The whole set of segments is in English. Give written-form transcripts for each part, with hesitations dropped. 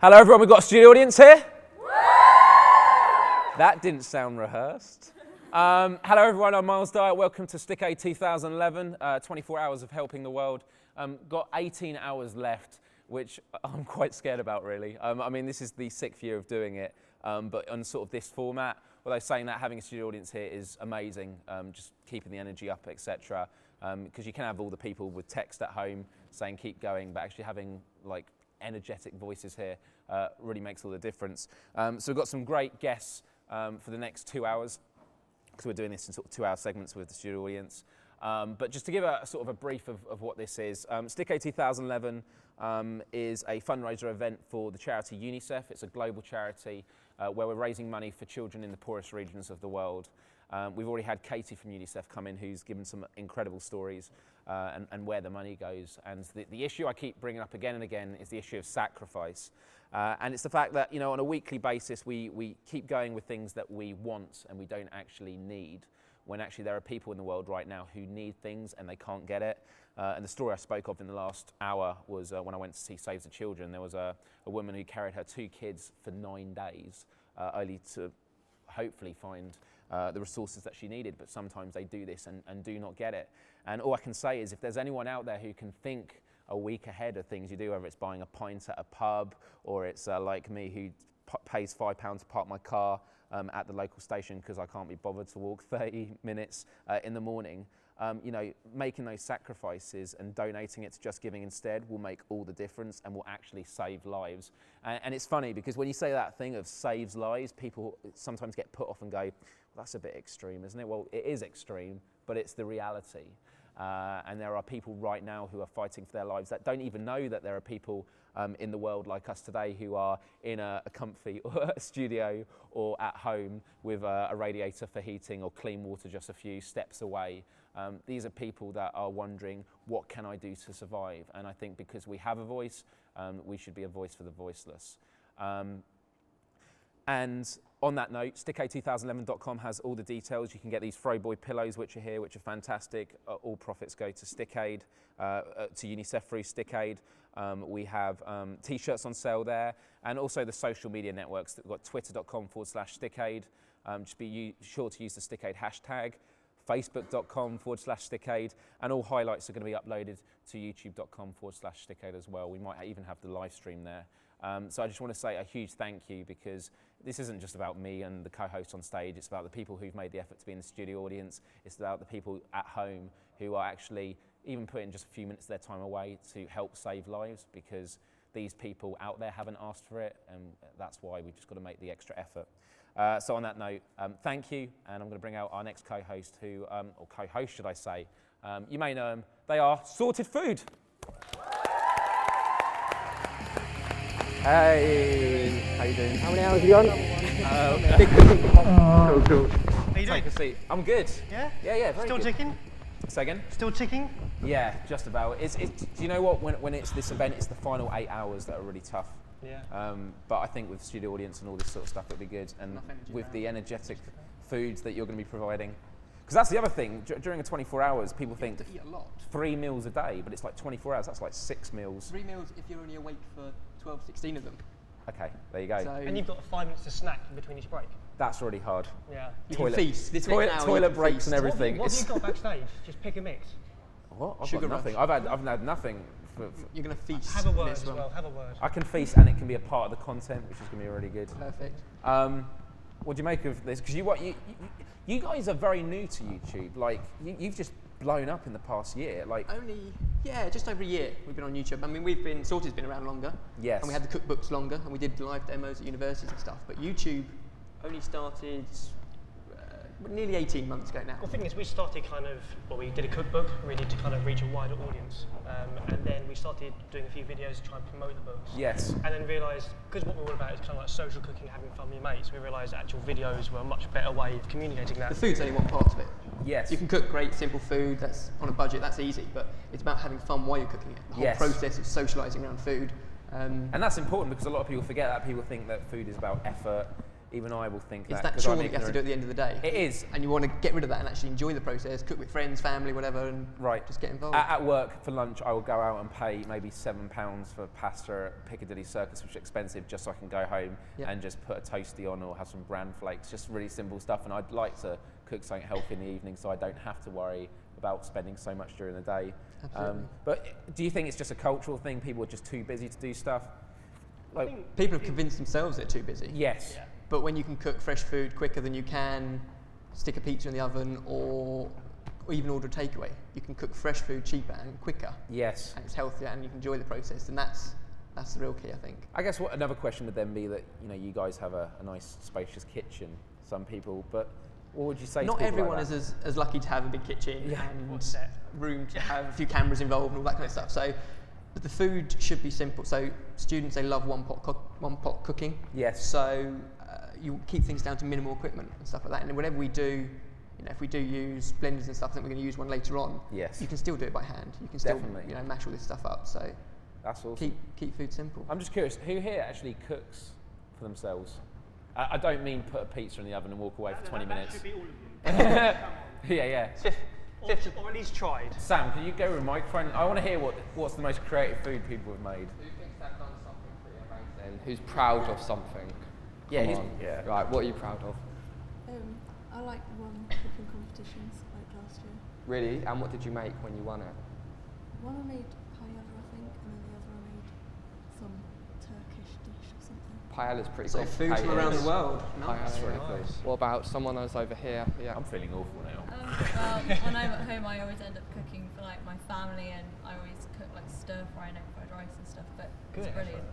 Hello everyone, we've got a studio audience here. That didn't sound rehearsed. Hello everyone, I'm Myles Dyer. Welcome to Stickaid 2011, 24 hours of helping the world. Got 18 hours left, which I'm quite scared about really. I mean, this is the 6th year of doing it, but on sort of this format. Although saying that, having a studio audience here is amazing, just keeping the energy up, etc. Because you can have all the people with text at home saying keep going, but actually having like energetic voices here really makes all the difference. So we've got some great guests for the next 2 hours, because we're doing this in sort of 2-hour segments with the studio audience. But just to give a sort of a brief of what this is, Stickaid 2011 is a fundraiser event for the charity UNICEF. It's a global charity where we're raising money for children in the poorest regions of the world. We've already had Katie from UNICEF come in, who's given some incredible stories and where the money goes. And the issue I keep bringing up again and again is the issue of sacrifice. And it's the fact that, you know, on a weekly basis, we keep going with things that we want and we don't actually need, when actually there are people in the world right now who need things and they can't get it. And the story I spoke of in the last hour was when I went to see Save the Children. There was a woman who carried her 2 kids for 9 days, only to hopefully find the resources that she needed, but sometimes they do this and do not get it. And all I can say is, if there's anyone out there who can think a week ahead of things you do, whether it's buying a pint at a pub, or it's like me who pays £5 to park my car at the local station because I can't be bothered to walk 30 minutes in the morning, you know, making those sacrifices and donating it to Just Giving instead will make all the difference and will actually save lives. And it's funny because when you say that thing of saves lives, people sometimes get put off and go, well, that's a bit extreme, isn't it? Well, it is extreme, but it's the reality. And there are people right now who are fighting for their lives that don't even know that there are people in the world like us today who are in a comfy studio or at home with a radiator for heating or clean water just a few steps away. These are people that are wondering, what can I do to survive? And I think because we have a voice, we should be a voice for the voiceless. And on that note, Stickaid2011.com has all the details. You can get these Throwboy pillows, which are here, which are fantastic. All profits go to Stickaid, to UNICEF through Stickaid. We have t-shirts on sale there, and also the social media networks. We've got twitter.com/Stickaid. Just be sure to use the Stickaid hashtag. Facebook.com/Stickaid, and all highlights are going to be uploaded to YouTube.com/Stickaid as well. We might even have the live stream there. So I just want to say a huge thank you, because this isn't just about me and the co-host on stage. It's about the people who've made the effort to be in the studio audience. It's about the people at home who are actually even putting just a few minutes of their time away to help save lives, because these people out there haven't asked for it, and that's why we've just got to make the extra effort. So on that note, thank you, and I'm going to bring out our next co-host who, or co-host should I say, you may know them. They are Sorted Food. Hey, how you doing? How many hours have you got? Cool. How you doing? Take a seat. I'm good. Yeah? Yeah, very Still good. ticking? Say again? Still ticking? Yeah, just about. Do you know what? When it's this event, it's the final 8 hours that are really tough. Yeah. But I think with studio audience and all this sort of stuff, it'll be good. And with the energetic foods that you're going to be providing. Because that's the other thing, during a 24 hours, people think You have to eat a lot. 3 meals a day, but it's like 24 hours, that's like 6 meals. 3 meals if you're only awake for 12, 16 of them. Okay, there you go. So And you've got 5 minutes to snack in between each break. That's really hard. Yeah. you toilet- can feast. This next hour Toilet you can breaks feast. and everything. What have you got backstage? Just pick a mix. What? I've Sugar got nothing. rush. I've had nothing. You're going to feast. Have a word this as one. well. Have a word. I can feast and it can be a part of the content, which is going to be really good. Perfect. What do you make of this? Because you guys are very new to YouTube. Like, you've just blown up in the past year. Like, Just over a year we've been on YouTube. I mean, Sorted's been around longer. Yes. And we had the cookbooks longer, and we did live demos at universities and stuff. But YouTube only started nearly 18 months ago now. Well, the thing is, we started we did a cookbook, really to kind of reach a wider audience. And then we started doing a few videos to try and promote the books. yes. And then realised, because what we're all about is kind of like social cooking, having fun with your mates, we realised actual videos were a much better way of communicating that. The food's only one part of it. Yes. You can cook great, simple food that's on a budget, that's easy, but it's about having fun while you're cooking it. The whole Yes. process is socialising around food. And that's important because a lot of people forget that. People think that food is about effort. even I will think It's that. that 'cause chore I'm that you have to do at the end of the day. It is. And you want to get rid of that and actually enjoy the process, cook with friends, family, whatever, and just get involved. At work for lunch, I will go out and pay maybe £7 for pasta at Piccadilly Circus, which is expensive, just so I can go home and just put a toasty on or have some bran flakes, just really simple stuff. And I'd like to cook something healthy in the evening so I don't have to worry about spending so much during the day. Absolutely. But do you think it's just a cultural thing? People are just too busy to do stuff? I think People have convinced themselves they're too busy. Yes. Yeah. But when you can cook fresh food quicker than you can stick a pizza in the oven or even order a takeaway, you can cook fresh food cheaper and quicker. Yes. And it's healthier and you can enjoy the process, and that's the real key, I think. I guess another question would then be that you guys have a nice spacious kitchen. Some people, but what would you say? Not to people everyone like that? is as lucky to have a big kitchen and set. room to have a few cameras involved and all that kind of stuff. So, but the food should be simple. So students, they love one pot cooking. Yes. So you keep things down to minimal equipment and stuff like that. And whatever we do, if we do use blenders and stuff, I think we're going to use one later on. Yes. You can still do it by hand. You can still Definitely. Mash all this stuff up. So That's awesome. keep food simple. I'm just curious, who here actually cooks for themselves? I don't mean put a pizza in the oven and walk away for 20 minutes. That should be all of you. Come on. Yeah. Or at least tried. Sam, can you go with a microphone? I want to hear what's the most creative food people have made. Who thinks they've done something pretty amazing? Who's proud of something? Yeah, Come on. Right, what are you proud of? I like won cooking competitions like last year. Really? And what did you make when you won it? One I made paella, I think, and then the other I made some Turkish dish or something. Paella's pretty So food from around the world. Paella's really nice. cool. What about someone else over here? Yeah. I'm feeling awful now. Well, when I'm at home, I always end up cooking for like my family, and I always cook like stir fry and egg fried rice and stuff. But it's brilliant.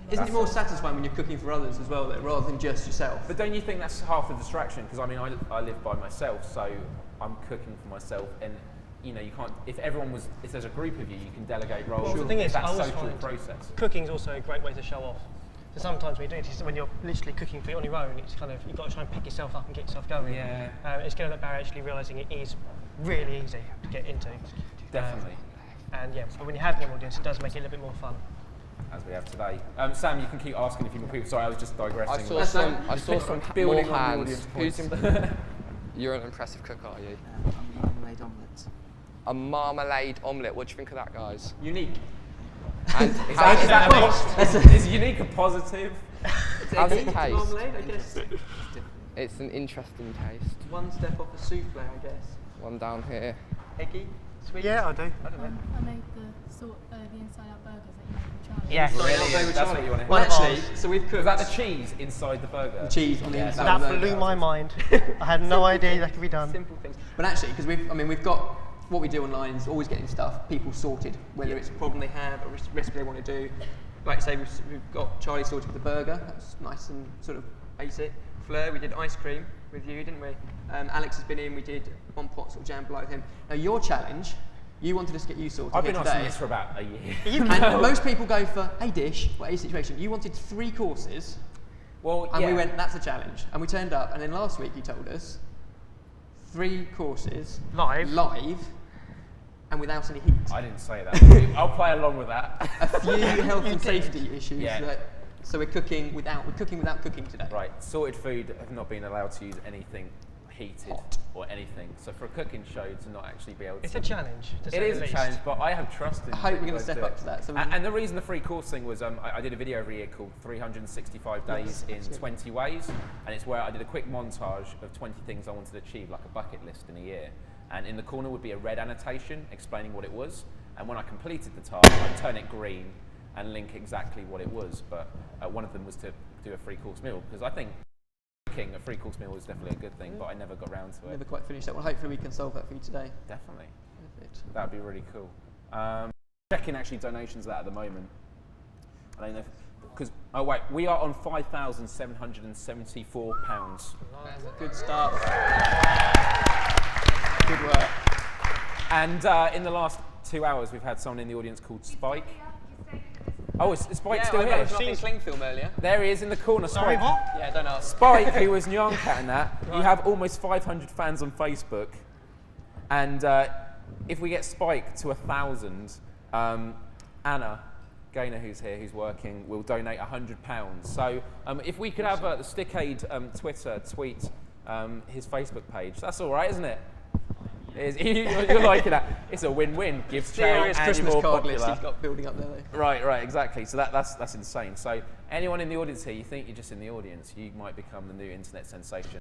Isn't it more satisfying when you're cooking for others as well, though, rather than just yourself? But don't you think that's half the distraction? Because I mean, I live by myself, so I'm cooking for myself, and you can't. If there's a group of you, you can delegate roles. Well, the thing is, that I always social find process. Cooking's also a great way to show off. So sometimes when you're literally cooking for on your own, it's kind of you've got to try and pick yourself up and get yourself going. Yeah. It's getting that barrier, actually realising it is really easy to get into. Definitely. But when you're having an audience, it does make it a little bit more fun. As we have today. Sam, you can keep asking a few more people. Sorry, I was just digressing. I saw some building more on the hands. audience Who's points. You're an impressive cook, are you? A marmalade omelette. A marmalade omelette. What do you think of that, guys? Unique. And Is how does that is unique a positive? How's it taste? Marmalade, I guess. It's an interesting taste. One step off a souffle, I guess. One down here. Eggy, sweet. Yeah, I do. I don't know. I made the inside out burgers that you made with Charlie. Yes. Really? That's what you want to hear. Well, actually, so we've cooked. Was that the cheese inside the burger? The cheese on the inside. That of the blew burger. my mind. I had no idea that could be done. Simple things. But actually, because we've got what we do online is always getting stuff people sorted, whether it's a problem they have, a recipe they want to do. Like I say, we've got Charlie sorted with the burger. That's nice and sort of basic. Fleur, we did ice cream with you, didn't we? Alex has been in. We did one pot sort of jambalaya with him. Now your challenge, you wanted us to get you sorted. I've here been today. asking this for about a year. And most people go for a dish or a situation. You wanted 3 courses. Well, And yeah. we went, that's a challenge. And we turned up, and then last week you told us 3 courses Live. and without any heat. I didn't say that. I'll play along with that. A few health and safety issues. Yeah. So we're cooking without cooking today. Right, sorted food have not been allowed to use anything heated Hot. or anything. So for a cooking show to not actually be able to... It's a challenge. To It say is the a least. challenge, but I have trust in I hope you we're going to guys step do up it. to that. So And the reason the free course thing was I did a video every year called 365 Days in 20 Ways, and it's where I did a quick montage of 20 things I wanted to achieve, like a bucket list in a year. And in the corner would be a red annotation explaining what it was, and when I completed the task, I'd turn it green and link exactly what it was. But one of them was to do a free course meal, because I think cooking a free course meal is definitely a good thing, but I never got round to it. never quite finished that. Well, hopefully we can solve that for you today. Definitely. Perfect. That'd be really cool. Checking actually donations of that at the moment. I don't know because we are on £5,774. Good start. Good work. And in the last 2 hours, we've had someone in the audience called Spike. Oh, is Spike still here? I was in cling film earlier. There he is in the corner. Sorry, Spike. what? Yeah, don't ask. Spike, who was Nyancat in that. You have almost 500 fans on Facebook, and if we get Spike to 1,000, Anna Gaynor, who's here, who's working, will donate £100. So if we could have the Stickaid Twitter tweet his Facebook page, that's all right, isn't it? You're liking that. It's a win-win. Gives charity Serious and Christmas you're more card popular. list he's got building up there. Though. Right, exactly. So that's insane. So anyone in the audience here, you think you're just in the audience, you might become the new internet sensation.